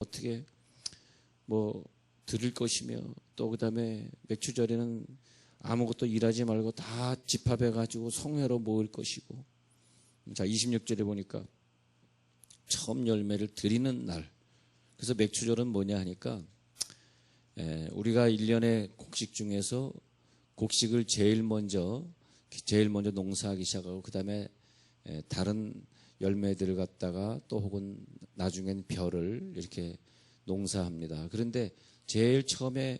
어떻게 뭐 드릴 것이며, 또 그다음에 맥추절에는 아무것도 일하지 말고 다 집합해 가지고 성회로 모일 것이고. 자, 26절에 보니까 처음 열매를 드리는 날. 그래서 맥추절은 뭐냐 하니까 우리가 1년의 곡식 중에서 곡식을 제일 먼저 농사하기 시작하고, 그다음에 다른 열매들을 갖다가 또 혹은 나중엔 벼를 이렇게 농사합니다. 그런데 제일 처음에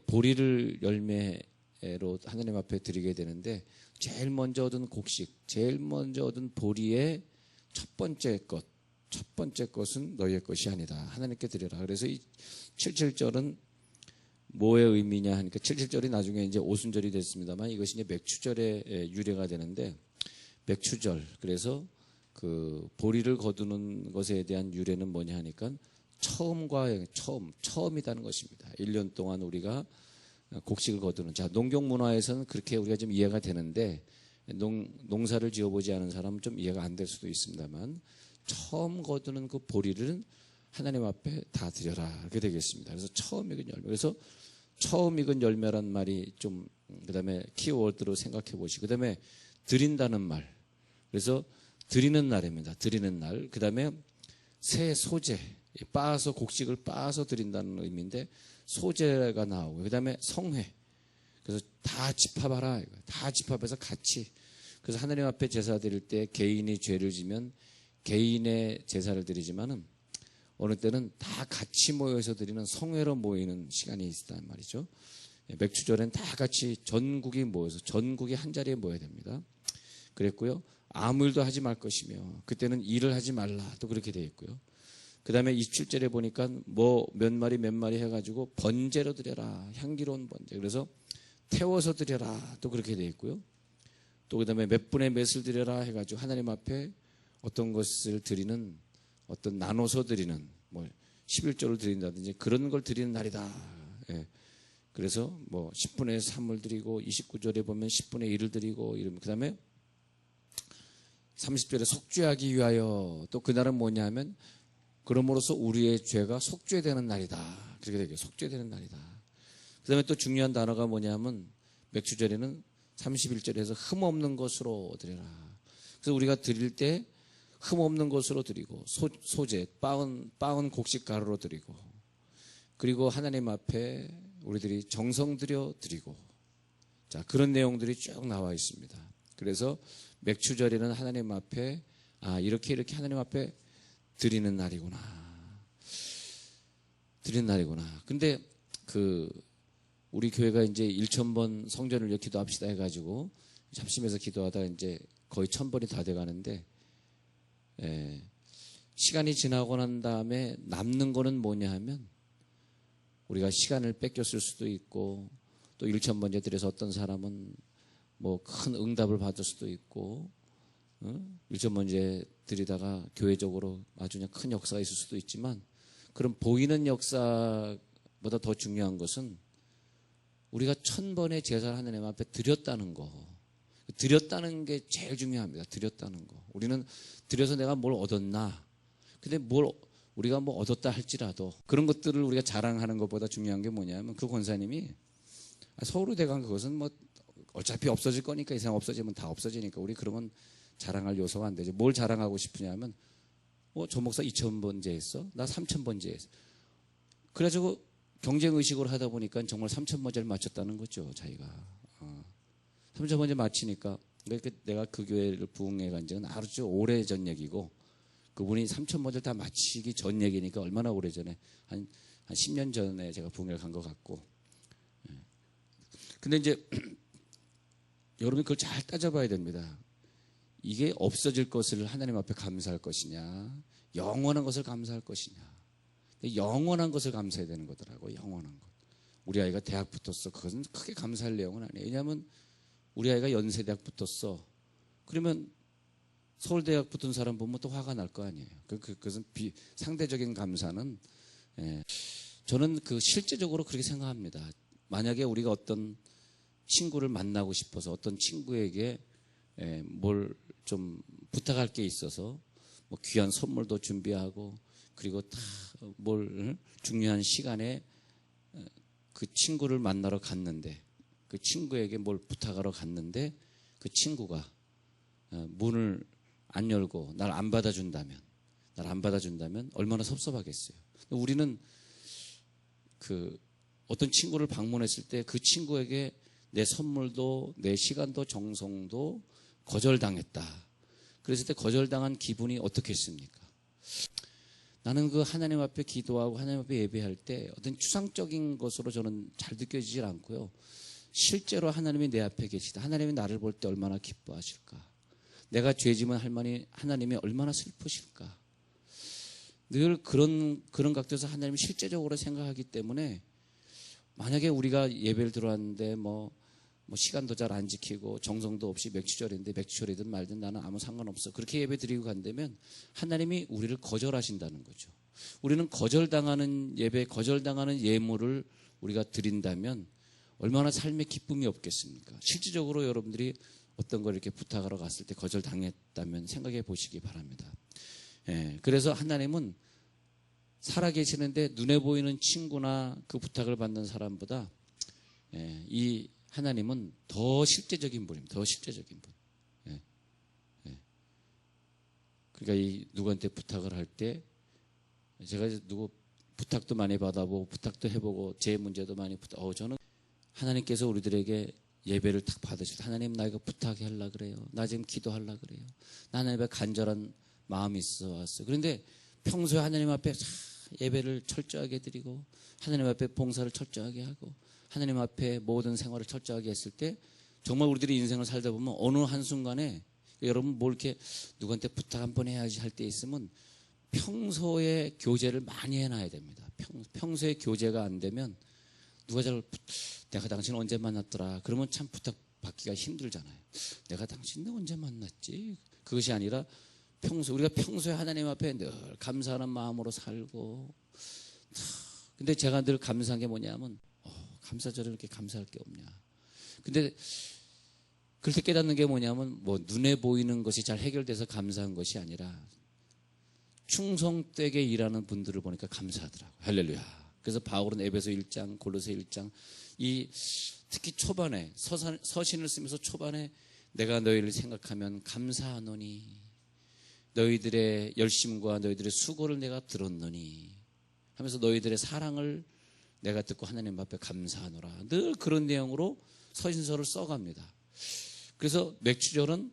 보리를 열매로 하나님 앞에 드리게 되는데, 제일 먼저 얻은 곡식, 제일 먼저 얻은 보리의 첫 번째 것은 너희의 것이 아니다. 하나님께 드려라. 그래서 이 77절은 뭐의 의미냐 하니까, 77절이 나중에 이제 오순절이 됐습니다만 이것이 이제 맥추절의 유래가 되는데, 맥추절, 그래서 그 보리를 거두는 것에 대한 유래는 뭐냐 하니까 처음이라는 것입니다. 1년 동안 우리가 곡식을 거두는. 자, 농경 문화에서는 그렇게 우리가 좀 이해가 되는데, 농사를 지어보지 않은 사람은 좀 이해가 안 될 수도 있습니다만, 처음 거두는 그 보리를 하나님 앞에 다 드려라, 이렇게 되겠습니다. 그래서 처음 익은 열매. 그래서 처음 익은 열매란 말이 좀, 그 다음에 키워드로 생각해 보시고, 그 다음에 드린다는 말. 그래서 드리는 날입니다. 드리는 날. 그 다음에 새 소재, 곡식을 빻아서 드린다는 의미인데, 소재가 나오고, 그 다음에 성회. 그래서 다 집합하라. 다 집합해서 같이. 그래서 하나님 앞에 제사 드릴 때 개인이 죄를 지면 개인의 제사를 드리지만은, 어느 때는 다 같이 모여서 드리는 성회로 모이는 시간이 있단 말이죠. 맥추절엔 다 같이 전국이 모여서 전국이 한 자리에 모여야 됩니다. 그랬고요. 아무 일도 하지 말 것이며, 그때는 일을 하지 말라, 또 그렇게 되어 있고요. 그 다음에 27절에 보니까 뭐 몇 마리 해가지고 번제로 드려라, 향기로운 번제. 그래서 태워서 드려라, 또 그렇게 되어 있고요. 또 그 다음에 몇 분의 몇을 드려라 해가지고 하나님 앞에 어떤 것을 드리는, 어떤 나눠서 드리는, 뭐 11조를 드린다든지 그런 걸 드리는 날이다. 예. 그래서 뭐 10분의 3을 드리고, 29절에 보면 10분의 1을 드리고, 이러면 그 다음에 30절에 속죄하기 위하여, 또 그날은 뭐냐 하면 그럼으로써 우리의 죄가 속죄되는 날이다. 그렇게 되겠죠. 속죄되는 날이다. 그 다음에 또 중요한 단어가 뭐냐면, 맥추절에는 31절에서 흠 없는 것으로 드려라. 그래서 우리가 드릴 때 흠 없는 것으로 드리고, 소재, 빻은 곡식 가루로 드리고, 그리고 하나님 앞에 우리들이 정성 들여 드리고, 자, 그런 내용들이 쭉 나와 있습니다. 그래서 맥추절에는 하나님 앞에, 이렇게 하나님 앞에 드리는 날이구나. 드리는 날이구나. 근데 우리 교회가 이제 1000번 성전을 위해 기도합시다 해가지고 잡심해서 기도하다가 이제 거의 1000번이 다 돼가는데, 시간이 지나고 난 다음에 남는 거는 뭐냐 하면, 우리가 시간을 뺏겼을 수도 있고, 또 1000번째 드려서 어떤 사람은 뭐 큰 응답을 받을 수도 있고, 1000번째 드리다가 교회적으로 아주 그냥 큰 역사가 있을 수도 있지만, 그런 보이는 역사보다 더 중요한 것은 우리가 1000번의 제사를 하나님 앞에 드렸다는 거. 드렸다는 게 제일 중요합니다. 드렸다는 거. 우리는 드려서 내가 뭘 얻었나. 근데 우리가 뭐 얻었다 할지라도 그런 것들을 우리가 자랑하는 것보다 중요한 게 뭐냐면, 그 권사님이 서울의대 간 그것은 뭐 어차피 없어질 거니까, 이 세상 없어지면 다 없어지니까 우리 그러면 자랑할 요소가 안 되죠. 뭘 자랑하고 싶으냐면, 저 목사 2000번째 했어? 나 3000번째 했어. 그래가지고 경쟁의식으로 하다 보니까 정말 3000번째를 마쳤다는 거죠, 자기가. 3000번째 마치니까, 내가 그 교회를 부흥해 간 적은 아주 오래전 얘기고, 그분이 3000번째를 다 마치기 전 얘기니까 얼마나 오래전에, 한 10년 전에 제가 부흥회를 간 것 같고. 근데 이제 여러분이 그걸 잘 따져봐야 됩니다. 이게 없어질 것을 하나님 앞에 감사할 것이냐, 영원한 것을 감사할 것이냐. 영원한 것을 감사해야 되는 거더라고요. 영원한 것. 우리 아이가 대학 붙었어. 그것은 크게 감사할 내용은 아니에요. 왜냐하면 우리 아이가 연세대학 붙었어. 그러면 서울대학 붙은 사람 보면 또 화가 날 거 아니에요. 그것은 상대적인 감사는, 저는 실제적으로 그렇게 생각합니다. 만약에 우리가 어떤 친구를 만나고 싶어서 어떤 친구에게 뭘 좀 부탁할 게 있어서 뭐 귀한 선물도 준비하고 그리고 다 뭘 중요한 시간에 그 친구를 만나러 갔는데 그 친구에게 뭘 부탁하러 갔는데 그 친구가 문을 안 열고 날 안 받아준다면 얼마나 섭섭하겠어요. 우리는 그 어떤 친구를 방문했을 때 그 친구에게 내 선물도 내 시간도 정성도 거절당했다. 그랬을 때 거절당한 기분이 어떻겠습니까? 나는 그 하나님 앞에 기도하고 하나님 앞에 예배할 때 어떤 추상적인 것으로 저는 잘 느껴지질 않고요. 실제로 하나님이 내 앞에 계시다. 하나님이 나를 볼 때 얼마나 기뻐하실까? 내가 죄지면 하나님이 얼마나 슬프실까? 늘 그런 각도에서 하나님이 실제적으로 생각하기 때문에 만약에 우리가 예배를 들어왔는데 뭐 시간도 잘 안 지키고 정성도 없이 맥주절인데 맥주절이든 말든 나는 아무 상관없어. 그렇게 예배 드리고 간다면 하나님이 우리를 거절하신다는 거죠. 우리는 거절당하는 예배, 거절당하는 예물을 우리가 드린다면 얼마나 삶에 기쁨이 없겠습니까? 실질적으로 여러분들이 어떤 걸 이렇게 부탁하러 갔을 때 거절당했다면 생각해 보시기 바랍니다. 그래서 하나님은 살아계시는데 눈에 보이는 친구나 그 부탁을 받는 사람보다 이 하나님은 더 실제적인 분입니다. 더 실제적인 분. 그러니까 이 누구한테 부탁을 할 때 제가 누구 부탁도 많이 받아보고 부탁도 해보고 제 문제도 많이 저는 하나님께서 우리들에게 예배를 딱 받으실 때 하나님 나 이거 부탁해 하려고 그래요. 나 지금 기도하려고 그래요. 나 하나님 앞에 간절한 마음이 있어 왔어요. 그런데 평소에 하나님 앞에 예배를 철저하게 드리고 하나님 앞에 봉사를 철저하게 하고 하나님 앞에 모든 생활을 철저하게 했을 때 정말 우리들이 인생을 살다 보면 어느 한순간에 여러분 뭘 이렇게 누구한테 부탁 한번 해야지 할 때 있으면 평소에 교제를 많이 해놔야 됩니다. 평소에 교제가 안 되면 내가 당신 언제 만났더라 그러면 참 부탁받기가 힘들잖아요. 내가 당신 언제 만났지? 그것이 아니라 우리가 평소에 하나님 앞에 늘 감사하는 마음으로 살고 근데 제가 늘 감사한 게 뭐냐면 감사절에 이렇게 감사할 게 없냐. 근데 그럴 때 깨닫는 게 뭐냐면 눈에 보이는 것이 잘 해결돼서 감사한 것이 아니라 충성되게 일하는 분들을 보니까 감사하더라고요. 할렐루야. 그래서 바울은 에베소 1장, 골로새 1장 특히 초반에 서신을 쓰면서 초반에 내가 너희를 생각하면 감사하노니 너희들의 열심과 너희들의 수고를 내가 들었노니 하면서 너희들의 사랑을 내가 듣고 하나님 앞에 감사하노라. 늘 그런 내용으로 서신서를 써갑니다. 그래서 맥주절은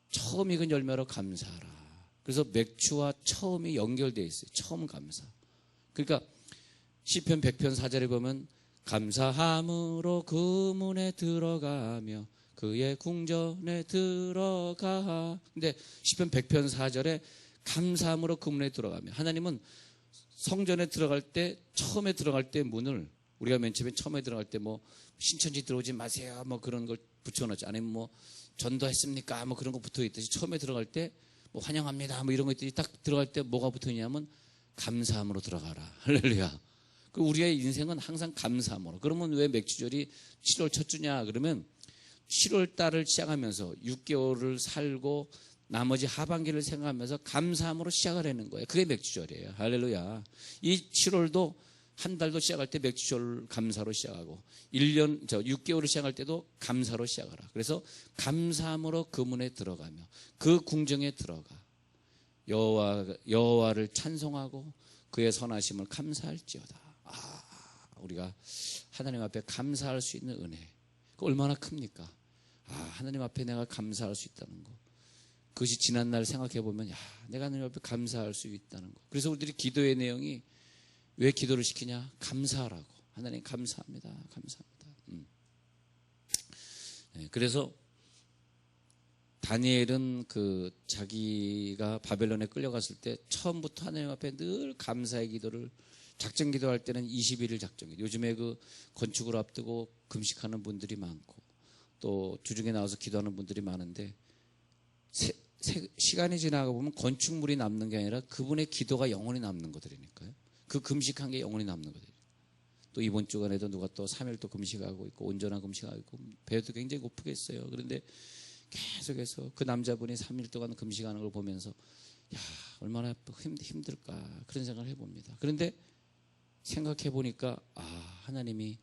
처음 익은 열매로 감사하라. 그래서 맥주와 처음이 연결되어 있어요. 처음 감사. 그러니까 시편 100편 4절에 보면 감사함으로 그 문에 들어가며 그의 궁전에 들어가. 근데 시편 100편 4절에 감사함으로 그 문에 들어가며 하나님은 성전에 들어갈 때 처음에 들어갈 때 문을 우리가 맨 처음에 들어갈 때 신천지 들어오지 마세요 그런 걸 붙여놨지. 아니면 전도했습니까 그런 거 붙어있듯이 처음에 들어갈 때 환영합니다 이런 거 있듯이 딱 들어갈 때 뭐가 붙어있냐면 감사함으로 들어가라. 할렐루야. 우리의 인생은 항상 감사함으로. 그러면 왜 맥주절이 7월 첫 주냐 그러면 7월 달을 시작하면서 6개월을 살고 나머지 하반기를 생각하면서 감사함으로 시작을 하는 거예요. 그게 맥주절이에요. 할렐루야. 이 7월도 한 달도 시작할 때 맥주절 감사로 시작하고 6개월을 시작할 때도 감사로 시작하라. 그래서 감사함으로 그 문에 들어가며 그 궁정에 들어가 여호와를 찬송하고 그의 선하심을 감사할지어다. 우리가 하나님 앞에 감사할 수 있는 은혜. 그 얼마나 큽니까? 하나님 앞에 내가 감사할 수 있다는 거. 그것이 지난 날 생각해 보면 내가 하나님 앞에 감사할 수 있다는 거. 그래서 우리들이 기도의 내용이 왜 기도를 시키냐? 감사하라고. 하나님 감사합니다. 감사합니다. 그래서 다니엘은 자기가 바벨론에 끌려갔을 때 처음부터 하나님 앞에 늘 감사의 기도를 작정 기도할 때는 21일 작정 기도. 요즘에 건축을 앞두고 금식하는 분들이 많고 또 주중에 나와서 기도하는 분들이 많은데 시간이 지나가 보면 건축물이 남는 게 아니라 그분의 기도가 영원히 남는 것들이니까요. 그 금식한 게 영원히 남는 것들이에요. 또 이번 주간에도 누가 또 3일 또 금식하고 있고 온전한 금식하고 있고 배도 굉장히 고프겠어요. 그런데 계속해서 그 남자분이 3일 동안 금식하는 걸 보면서 야, 얼마나 힘들까 그런 생각을 해봅니다. 그런데 생각해 보니까 하나님이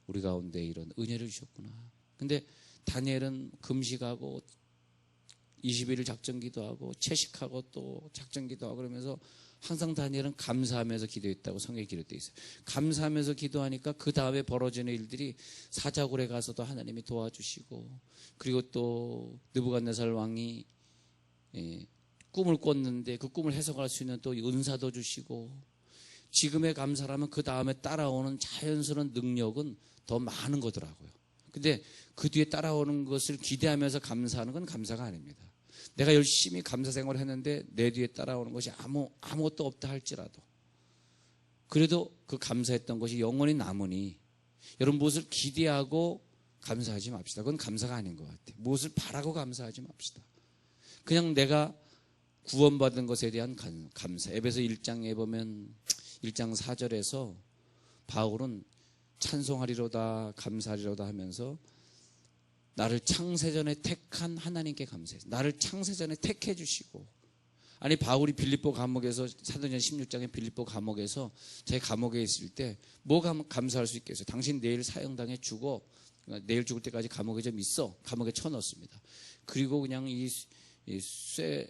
우리 가운데 이런 은혜를 주셨구나. 근데 다니엘은 금식하고 21일 작전기도 하고 채식하고 또 작전기도 하고 그러면서 항상 다니엘은 감사하면서 기도했다고 성경에 기록되어 있어요. 감사하면서 기도하니까 그 다음에 벌어지는 일들이 사자굴에 가서도 하나님이 도와주시고, 그리고 또 느부갓네살 왕이 꿈을 꿨는데 그 꿈을 해석할 수 있는 또 은사도 주시고, 지금의 감사라면 그 다음에 따라오는 자연스러운 능력은 더 많은 거더라고요. 근데 그 뒤에 따라오는 것을 기대하면서 감사하는 건 감사가 아닙니다. 내가 열심히 감사 생활을 했는데 내 뒤에 따라오는 것이 아무것도 없다 할지라도 그래도 그 감사했던 것이 영원히 남으니, 여러분 무엇을 기대하고 감사하지 맙시다. 그건 감사가 아닌 것 같아요. 무엇을 바라고 감사하지 맙시다. 그냥 내가 구원받은 것에 대한 감사. 에베소 1장에 보면 1장 4절에서 바울은 찬송하리로다 감사하리로다 하면서 나를 창세전에 택한 하나님께 감사해서 나를 창세전에 택해 주시고, 아니 바울이 빌립보 감옥에서 사도행전 16장에 빌립보 감옥에서 제 감옥에 있을 때 뭐가 감사할 수 있겠어요? 당신 내일 사형당해 죽어, 내일 죽을 때까지 감옥에 좀 있어. 감옥에 쳐넣습니다. 그리고 그냥 이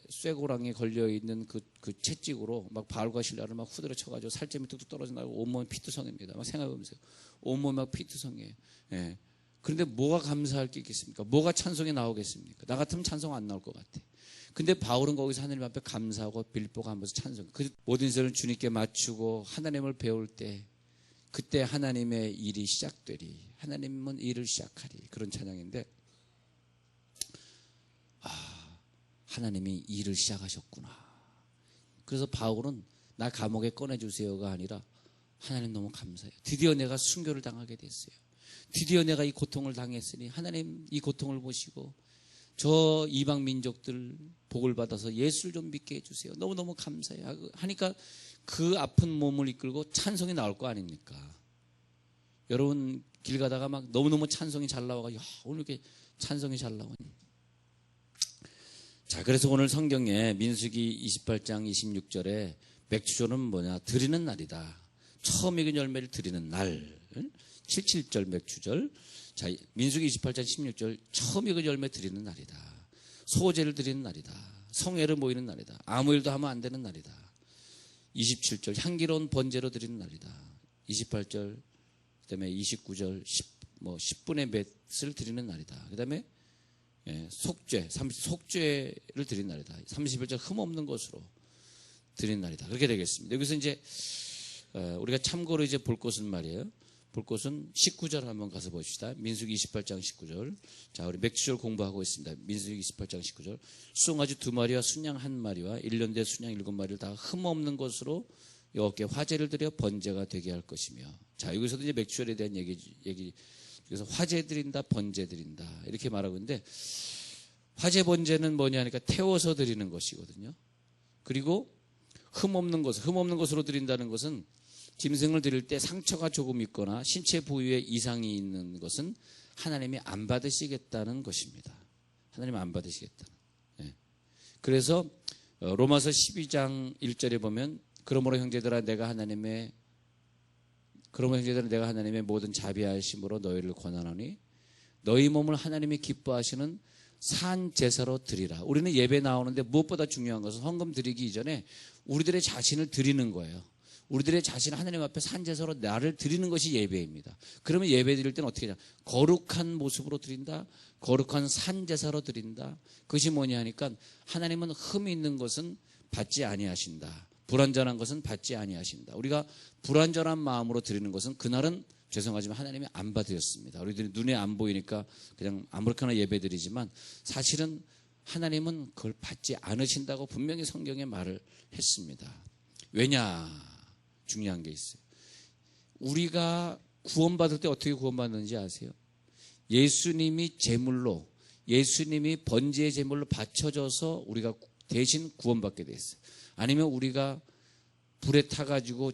쇠고랑에 걸려있는 그 채찍으로 막 바울과 실라를 막 후드려 쳐가지고 살점이 뚝뚝 떨어져 나고 온몸이 피투성입니다. 막 생각해보세요. 온몸이 막 피투성이에요. 예. 그런데 뭐가 감사할 게 있겠습니까? 뭐가 찬송이 나오겠습니까? 나 같으면 찬송 안 나올 것 같아. 근데 바울은 거기서 하나님 앞에 감사하고 빌립보 가면서 찬송. 그 모든 것을 주님께 맞추고 하나님을 배울 때 그때 하나님의 일이 시작되리. 하나님은 일을 시작하리. 그런 찬양인데, 하나님이 일을 시작하셨구나. 그래서 바울은 나 감옥에 꺼내주세요가 아니라 하나님 너무 감사해요. 드디어 내가 순교를 당하게 됐어요. 드디어 내가 이 고통을 당했으니 하나님 이 고통을 보시고 저 이방 민족들 복을 받아서 예수를 좀 믿게 해주세요. 너무너무 감사해요 하니까 그 아픈 몸을 이끌고 찬송이 나올 거 아닙니까? 여러분 길 가다가 막 너무너무 찬송이 잘 나와가, 야 오늘 이렇게 찬송이 잘 나오니. 자, 그래서 오늘 성경에 민수기 28장 26절에 맥추절은 뭐냐? 드리는 날이다. 처음 익은 열매를 드리는 날. 77절 맥추절. 자, 민수기 28장 16절 처음 익은 열매 드리는 날이다. 소제를 드리는 날이다. 성회를 모이는 날이다. 아무 일도 하면 안 되는 날이다. 27절 향기로운 번제로 드리는 날이다. 28절 그다음에 29절 10분의 맷을 드리는 날이다. 그다음에 속죄, 속죄를 드리는 날이다. 31절 흠없는 것으로 드리는 날이다. 그렇게 되겠습니다. 여기서 이제 우리가 참고로 이제 볼 것은 말이에요. 볼 것은 19절 한번 가서 봅시다. 민수기 28장 19절. 자, 우리 맥주절 공부하고 있습니다. 민수기 28장 19절. 수송아지 2마리와 순양 1마리와 1년대 순양 7마리를 다 흠없는 것으로 여호와께 화제를 드려 번제가 되게 할 것이며. 자, 여기서도 이제 맥주절에 대한 얘기. 그래서 화제 드린다, 번제 드린다 이렇게 말하고 있는데, 화제 번제는 뭐냐 하니까 태워서 드리는 것이거든요. 그리고 흠없는 것으로 드린다는 것은 짐승을 드릴 때 상처가 조금 있거나 신체 부위에 이상이 있는 것은 하나님이 안 받으시겠다는 것입니다. 하나님이 안 받으시겠다. 그래서 로마서 12장 1절에 보면 그러므로 형제들아 내가 하나님의 모든 자비하심으로 너희를 권하노니 너희 몸을 하나님이 기뻐하시는 산 제사로 드리라. 우리는 예배 나오는데 무엇보다 중요한 것은 헌금 드리기 이전에 우리들의 자신을 드리는 거예요. 우리들의 자신을 하나님 앞에 산 제사로 나를 드리는 것이 예배입니다. 그러면 예배 드릴 때는 어떻게 하냐? 거룩한 모습으로 드린다. 거룩한 산 제사로 드린다. 그것이 뭐냐 하니까 하나님은 흠이 있는 것은 받지 아니하신다. 불완전한 것은 받지 아니하신다. 우리가 불완전한 마음으로 드리는 것은 그날은 죄송하지만 하나님이 안 받으셨습니다. 우리들이 눈에 안 보이니까 그냥 아무렇게나 예배드리지만 사실은 하나님은 그걸 받지 않으신다고 분명히 성경에 말을 했습니다. 왜냐? 중요한 게 있어요. 우리가 구원받을 때 어떻게 구원받는지 아세요? 예수님이 번제의 제물로 바쳐져서 우리가 대신 구원받게 돼 있어요. 아니면 우리가 불에 타가지고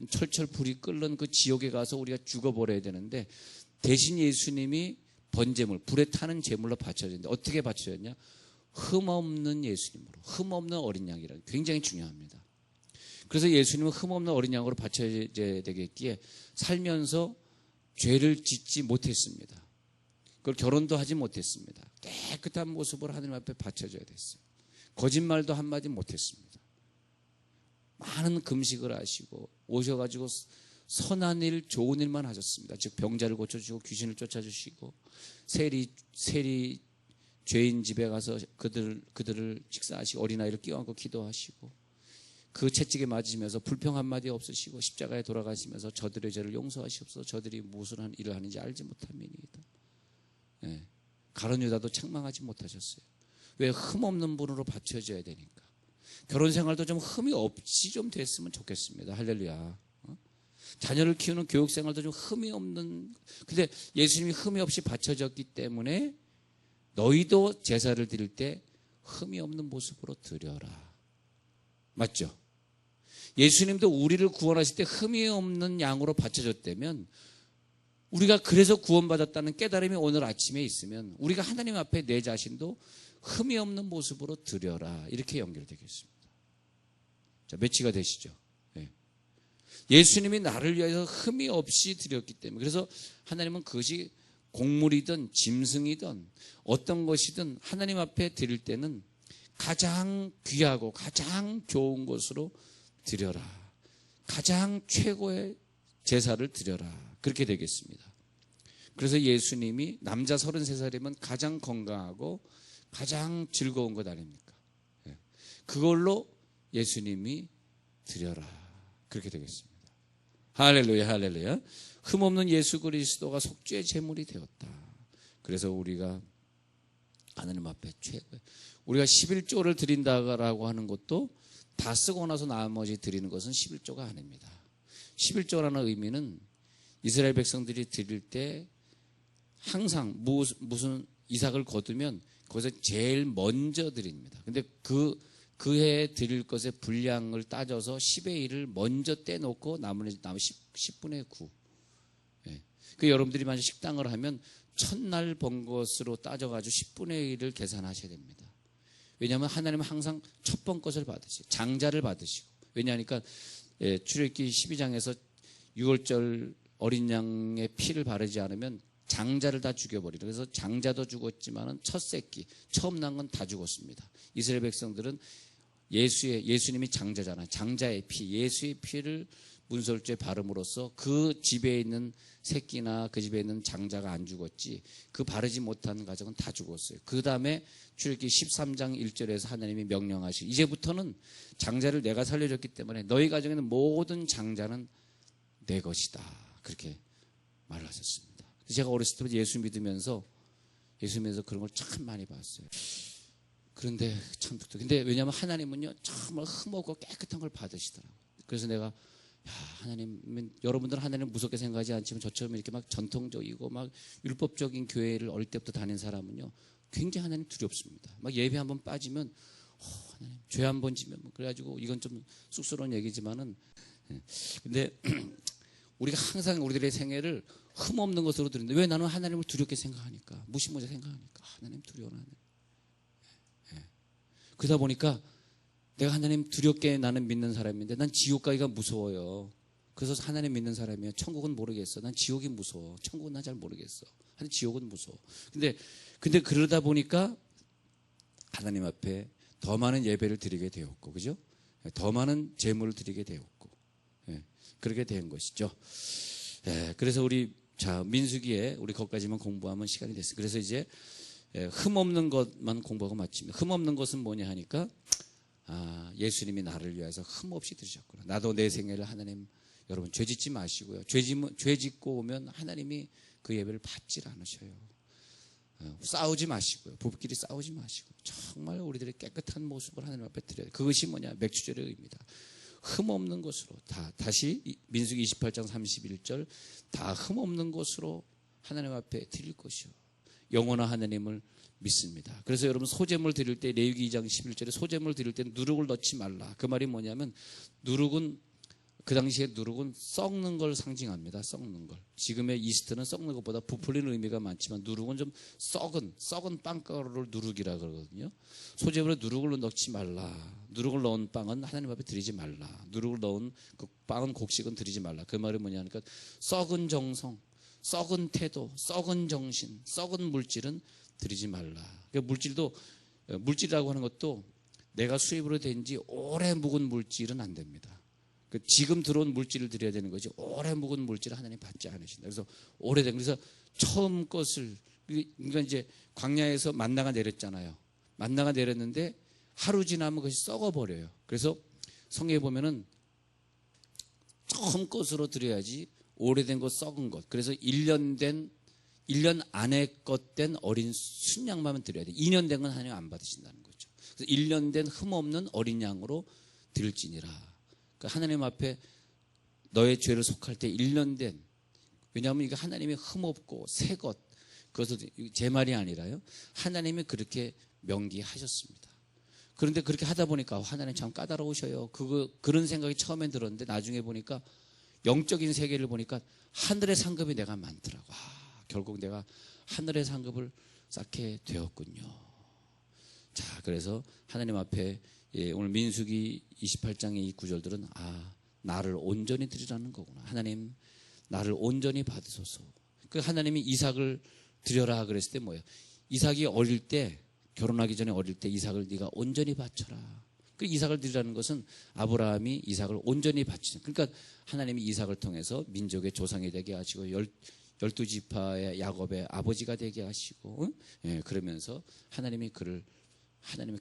철철 불이 끓는 그 지옥에 가서 우리가 죽어버려야 되는데, 대신 예수님이 번제물, 불에 타는 제물로 바쳐졌는데 어떻게 바쳐졌냐? 흠없는 예수님으로, 흠없는 어린 양이라 굉장히 중요합니다. 그래서 예수님은 흠없는 어린 양으로 바쳐져야 되겠기에 살면서 죄를 짓지 못했습니다. 그걸 결혼도 하지 못했습니다. 깨끗한 모습으로 하나님 앞에 바쳐져야 됐어요. 거짓말도 한마디 못했습니다. 많은 금식을 하시고 오셔가지고 선한 일, 좋은 일만 하셨습니다. 즉 병자를 고쳐주시고 귀신을 쫓아주시고 세리 죄인 집에 가서 그들을 식사하시고 어린아이를 끼워안고 기도하시고 그 채찍에 맞으시면서 불평 한마디 없으시고 십자가에 돌아가시면서 저들의 죄를 용서하시옵소서. 저들이 무슨 일을 하는지 알지 못함이니이다. 예. 가룟 유다도 책망하지 못하셨어요. 왜? 흠없는 분으로 바쳐져야 되니까. 결혼 생활도 좀 흠이 없이 좀 됐으면 좋겠습니다. 할렐루야. 자녀를 키우는 교육 생활도 좀 흠이 없는. 근데 예수님이 흠이 없이 바쳐졌기 때문에 너희도 제사를 드릴 때 흠이 없는 모습으로 드려라. 맞죠? 예수님도 우리를 구원하실 때 흠이 없는 양으로 바쳐졌다면 우리가 그래서 구원받았다는 깨달음이 오늘 아침에 있으면 우리가 하나님 앞에 내 자신도 흠이 없는 모습으로 드려라. 이렇게 연결되겠습니다. 자, 매치가 되시죠? 네. 예수님이 나를 위해서 흠이 없이 드렸기 때문에 그래서 하나님은 그것이 곡물이든 짐승이든 어떤 것이든 하나님 앞에 드릴 때는 가장 귀하고 가장 좋은 것으로 드려라. 가장 최고의 제사를 드려라. 그렇게 되겠습니다. 그래서 예수님이 남자 33살이면 가장 건강하고 가장 즐거운 것 아닙니까? 그걸로 예수님이 드려라. 그렇게 되겠습니다. 할렐루야, 할렐루야. 흠없는 예수 그리스도가 속죄의 제물이 되었다. 그래서 우리가 하나님 앞에 최고의 우리가 11조를 드린다라고 하는 것도 다 쓰고 나서 나머지 드리는 것은 11조가 아닙니다. 11조라는 의미는 이스라엘 백성들이 드릴 때 항상 무슨 이삭을 거두면 거기서 제일 먼저 드립니다. 근데 그 해에 드릴 것의 분량을 따져서 10의 1을 먼저 떼놓고 나머지 10분의 9. 예. 그 여러분들이 만약 식당을 하면 첫날 번 것으로 따져가지고 10분의 1을 계산하셔야 됩니다. 왜냐하면 하나님은 항상 첫 번 것을 받으시고 장자를 받으시고 왜냐하니까 출애굽기 12장에서 6월절 어린 양의 피를 바르지 않으면 장자를 다 죽여버리라. 그래서 장자도 죽었지만은 첫 새끼 처음 난 건 다 죽었습니다. 이스라엘 백성들은 예수님이 장자잖아요. 장자의 피, 예수의 피를 문설주에 바름으로써 그 집에 있는 새끼나 그 집에 있는 장자가 안 죽었지 그 바르지 못한 가정은 다 죽었어요. 그 다음에 출애굽기 13장 1절에서 하나님이 명령하시고 이제부터는 장자를 내가 살려줬기 때문에 너희 가정에는 모든 장자는 내 것이다. 그렇게 말을 하셨습니다. 제가 어렸을 때부터 예수 믿으면서 그런 걸 참 많이 봤어요. 그런데 참 근데 왜냐하면 하나님은요 정말 흠없고 깨끗한 걸 받으시더라고요. 그래서 내가 하나님은 여러분들은 하나님 무섭게 생각하지 않지만 저처럼 이렇게 막 전통적이고 막 율법적인 교회를 어릴 때부터 다닌 사람은요 굉장히 하나님 두렵습니다. 막 예배 한번 빠지면 하나님 죄 한번 지면 그래가지고 이건 좀 쑥스러운 얘기지만은 근데 우리가 항상 우리들의 생애를 흠없는 것으로 드리는데 왜 나는 하나님을 두렵게 생각하니까 무시무시 생각하니까 하나님 두려워하는 그러다 보니까 내가 하나님 두렵게 나는 믿는 사람인데 난 지옥 가기가 무서워요. 그래서 하나님 믿는 사람이야. 천국은 모르겠어. 난 지옥이 무서워. 천국은 난 잘 모르겠어. 하여튼 지옥은 무서워. 근데 그러다 보니까 하나님 앞에 더 많은 예배를 드리게 되었고, 그죠? 더 많은 제물을 드리게 되었고, 그렇게 된 것이죠. 그래서 우리 민수기에 우리 거기까지만 공부하면 시간이 됐어요. 그래서 이제 흠없는 것만 공부하고 마칩니다. 흠없는 것은 뭐냐 하니까 예수님이 나를 위해서 흠없이 드리셨구나. 나도 내 생애를 하나님 여러분 죄 짓지 마시고요. 죄 짓고 오면 하나님이 그 예배를 받질 않으셔요. 싸우지 마시고요. 부부끼리 싸우지 마시고 정말 우리들의 깨끗한 모습을 하나님 앞에 드려야 돼요. 그것이 뭐냐? 맥주절의 의미다. 흠없는 것으로 다시 민수기 28장 31절 다 흠없는 것으로 하나님 앞에 드릴 것이요. 영원한 하나님을 믿습니다. 그래서 여러분 소제물 드릴 때 레위기 2장 11절에 소제물 드릴 때 누룩을 넣지 말라. 그 말이 뭐냐면 누룩은 그 당시에 누룩은 썩는 걸 상징합니다. 썩는 걸. 지금의 이스트는 썩는 것보다 부풀리는 의미가 많지만 누룩은 좀 썩은 빵가루를 누룩이라 그러거든요. 소재물에 누룩을 넣지 말라. 누룩을 넣은 빵은 하나님 앞에 드리지 말라. 누룩을 넣은 그 빵은 곡식은 드리지 말라. 그 말이 뭐냐 하니까 썩은 정성, 썩은 태도, 썩은 정신, 썩은 물질은 드리지 말라. 그러니까 물질이라고 하는 것도 내가 수입으로 된 지 오래 묵은 물질은 안 됩니다. 지금 들어온 물질을 드려야 되는 거지 오래 묵은 물질을 하나님 받지 않으신다. 그래서 오래된, 그래서 처음 것을, 그러니까 이제 광야에서 만나가 내렸잖아요. 만나가 내렸는데 하루 지나면 그것이 썩어버려요. 그래서 성경에 보면은 처음 것으로 드려야지 오래된 것, 썩은 것. 그래서 1년 안에 것 된 어린 순양만 드려야 돼. 2년 된 건 하나님 안 받으신다는 거죠. 그래서 1년 된 흠없는 어린 양으로 드릴지니라. 하나님 앞에 너의 죄를 속할 때 1년 된, 왜냐하면 이게 하나님이 흠없고 새 것, 그것을 제 말이 아니라요. 하나님이 그렇게 명기하셨습니다. 그런데 그렇게 하다 보니까 하나님 참 까다로우셔요. 그런 생각이 처음엔 들었는데 나중에 보니까 영적인 세계를 보니까 하늘의 상급이 내가 많더라고. 결국 내가 하늘의 상급을 쌓게 되었군요. 자, 그래서 하나님 앞에 오늘 민수기 28장의 이 구절들은 나를 온전히 드리라는 거구나. 하나님 나를 온전히 받으소서. 그 하나님이 이삭을 드려라 그랬을 때 뭐예요? 이삭이 어릴 때, 결혼하기 전에 어릴 때 이삭을 네가 온전히 바쳐라. 그 이삭을 드리라는 것은 아브라함이 이삭을 온전히 바치는, 그러니까 하나님이 이삭을 통해서 민족의 조상이 되게 하시고 12지파의 야곱의 아버지가 되게 하시고, 그러면서 하나님이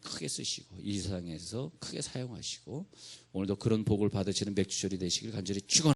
크게 쓰시고 이 세상에서 크게 사용하시고 오늘도 그런 복을 받으시는 맥주절이 되시길 간절히 축원합니다.